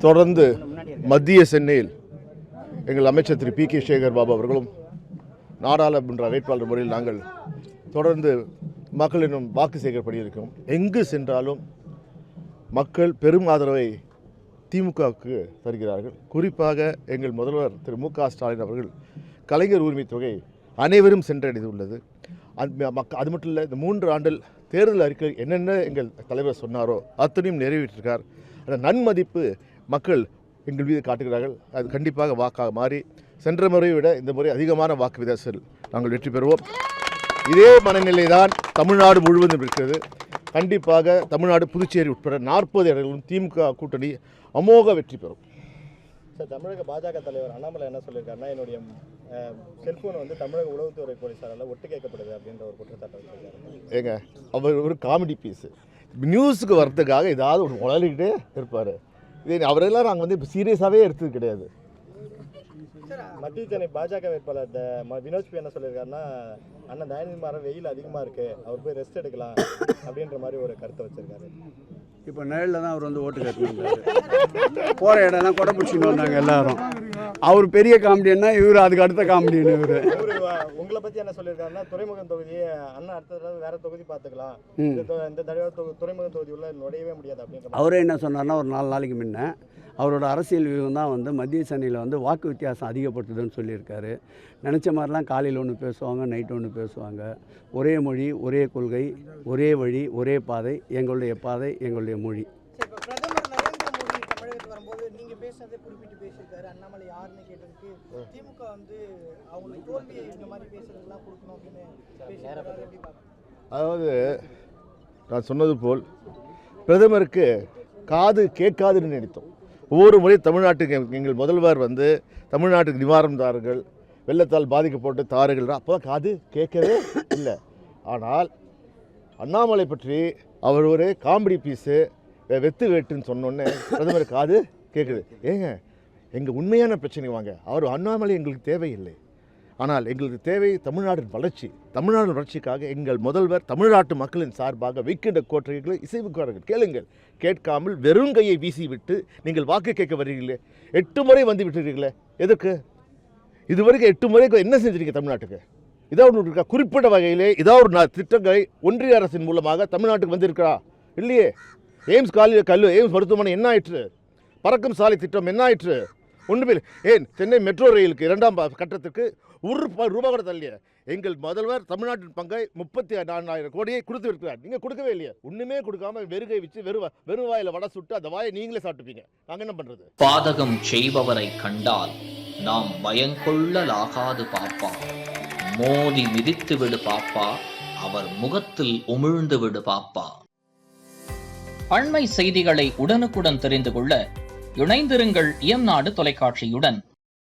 தொடர்ந்து மத்திய சென்னையில் எங்கள் அமைச்சர் திரு பி.கே. சேகர் பாபு அவர்களும் நாடாளுமன்ற வேட்பாளர் முறையில் நாங்கள் தொடர்ந்து மக்களிடம் வாக்கு சேகரிப்படி இருக்கிறோம். எங்கு சென்றாலும் மக்கள் பெரும் ஆதரவை திமுகவுக்கு தருகிறார்கள். குறிப்பாக எங்கள் முதல்வர் திரு மு.க. ஸ்டாலின் அவர்கள் கலைஞர் உரிமை தொகை அனைவரும் சென்றடைந்துள்ளது. அது மட்டும் இல்லை, இந்த 3 ஆண்டில் தேர்தல் அறிக்கை என்னென்ன எங்கள் தலைவர் சொன்னாரோ அத்தனையும் நிறைவேற்றிருக்கார். அந்த நன்மதிப்பு மக்கள் எங்கள் மீது காட்டுகிறார்கள். அது கண்டிப்பாக வாக்காக மாறி சென்ற முறையை விட இந்த முறை அதிகமான வாக்கு வித்தியாசத்தில் நாங்கள் வெற்றி பெறுவோம். இதே மனநிலை தான் தமிழ்நாடு முழுவதும் இருக்கிறது. கண்டிப்பாக தமிழ்நாடு, புதுச்சேரி உட்பட 40 இடங்களிலும் திமுக கூட்டணி அமோக வெற்றி பெறும். சார், தமிழக பாஜக தலைவர் அண்ணாமலை என்ன சொல்லியிருக்காருன்னா, என்னுடைய செல்போன் வந்து தமிழக உளவுத்துறை போலீஸாரால் ஒட்டு கேட்கப்படுது அப்படின்ற ஒரு குற்றச்சாட்டை வச்சிருக்காரு. ஏங்க, அவர் ஒரு காமெடி பீஸு. நியூஸுக்கு வர்றதுக்காக ஏதாவது ஒரு உளறிக்கிட்டே இருப்பார். இதே அவரெல்லாம் நாங்கள் வந்து இப்போ சீரியஸாகவே எடுத்தது கிடையாது. மத்திய சென்னை பாஜக வேட்பாளர் வினோத் என்ன சொல்லியிருக்காருன்னா, அண்ணன் தயாநிதி மாறன் வெயில் அதிகமாக இருக்குது, அவர் போய் ரெஸ்ட் எடுக்கலாம் அப்படின்ற மாதிரி ஒரு கருத்தை வச்சிருக்காரு. இப்போ நிழலில் தான் அவர் வந்து ஓட்டு கேட்டுருந்தாரு. போகிற இடம்லாம் கொடை பிடிச்சின்னு வந்தாங்க எல்லாரும். அவர் பெரிய காமெடியன்னா இவர் அதுக்கு அடுத்த காமெடியன். இவர் உங்களை பற்றி என்ன சொல்லியிருக்காருன்னா, துறைமுகம் தொகுதியை அண்ணன் அடுத்த தடவை வேறு தொகுதி பார்த்துக்கலாம், இந்த தடவை துறைமுகம் தொகுதி உள்ள நுழையவே முடியாது அப்படின்ற. அவரே என்ன சொன்னார்னா, ஒரு 4 நாளைக்கு முன்ன அவரோட அரசியல் வியூகம் தான் வந்து மத்திய சென்னையில் வந்து வாக்கு வித்தியாசம் அதிகப்பட்டதுன்னு சொல்லியிருக்காரு. நினச்ச மாதிரிலாம் காலையில் ஒன்று பேசுவாங்க, நைட்டு ஒன்று பேசுவாங்க. ஒரே மொழி, ஒரே கொள்கை, ஒரே வழி, ஒரே பாதை, எங்களுடைய பாதை, எங்களுடைய மொழி. பிரதமர் நரேந்திர மோடி தமிழகத்துக்கு வரும்போது நீங்கள் பேசுனதை குறிப்பிட்டு பேசியிருக்காரு. அண்ணாமலை யாருன்னு கேட்டதுக்கு திமுக வந்து அவங்களுக்கு தோல்வியை இந்த மாதிரி பேசுறதுலாம் கொடுக்கணும் அப்படின்னு பேசியிருக்காரு. எப்படி பார்க்குறேன்? அதாவது நான் சொன்னது போல் பிரதமருக்கு காது கேட்காதுன்னு நினைத்தோம். ஒவ்வொரு முறை தமிழ்நாட்டுக்கு எங்கள் முதல்வர் வந்து தமிழ்நாட்டுக்கு நிவாரணதாரர்கள், வெள்ளத்தால் பாதிக்கப்பட்ட தார்கள், அப்போ காது கேட்கவே இல்லை. ஆனால் அண்ணாமலை பற்றி அவர் ஒரு காமெடி பீஸு, வெத்து வேட்டுன்னு சொன்னோன்னே பிரதமர் காது கேட்குது. ஏங்க, எங்கள் உண்மையான பிரச்சனை வாங்க. அவர் அண்ணாமலை எங்களுக்கு தேவையில்லை. ஆனால் எங்களுக்கு தேவை தமிழ்நாட்டின் வளர்ச்சி. தமிழ்நாடு வளர்ச்சிக்காக எங்கள் முதல்வர் தமிழ்நாட்டு மக்களின் சார்பாக வைக்கின்ற கோட்டைகளை இசைவுக்காரர்கள் கேளுங்கள். கேட்காமல் வெறும் கையை வீசிவிட்டு நீங்கள் வாக்கு கேட்க வருகிறீர்களே. 8 முறை வந்து விட்டுறீங்களே, எதற்கு? இதுவரைக்கும் 8 முறைக்கு என்ன செஞ்சிருக்கீங்க தமிழ்நாட்டுக்கு? இதாவது ஒன்று இருக்கா? குறிப்பிட்ட வகையிலே இதாவது ஒரு திட்டங்களை ஒன்றிய அரசின் மூலமாக தமிழ்நாட்டுக்கு வந்திருக்கா? இல்லையே. எய்ம்ஸ் எய்ம்ஸ் மருத்துவமனை என்ன ஆயிற்று? பறக்கும் சாலை திட்டம் என்ன ஆயிற்று? ஒன்றுமே இல்லை. ஏன் சென்னை மெட்ரோ ரயிலுக்கு 2ஆம் கட்டத்துக்கு ₹1 கூட தள்ளிய எங்கள் முதல்வர் தமிழ்நாட்டின் பங்கை 34,000 கோடியை கொடுத்து இருக்கிறார். நீங்கள் கொடுக்கவே இல்லையா? ஒன்றுமே கொடுக்காம வெறுகை வச்சு வெறும் வாயில் வடை சுட்டு அந்த வாயை நீங்களே சாப்பிட்டுப்பீங்க. நாங்கள் என்ன பண்ணுறது? பாதகம் செய்பவரை கண்டால் நாம் பயங்கொள்ளலாகாது பாப்பா. மோதி மிதித்து விடு பாப்பா, அவர் முகத்தில் உமிழ்ந்து விடு பாப்பா. அண்மை செய்திகளை உடனுக்குடன் தெரிந்து கொள்ள இணைந்திருங்கள் இயம்நாடு தொலைக்காட்சியுடன்.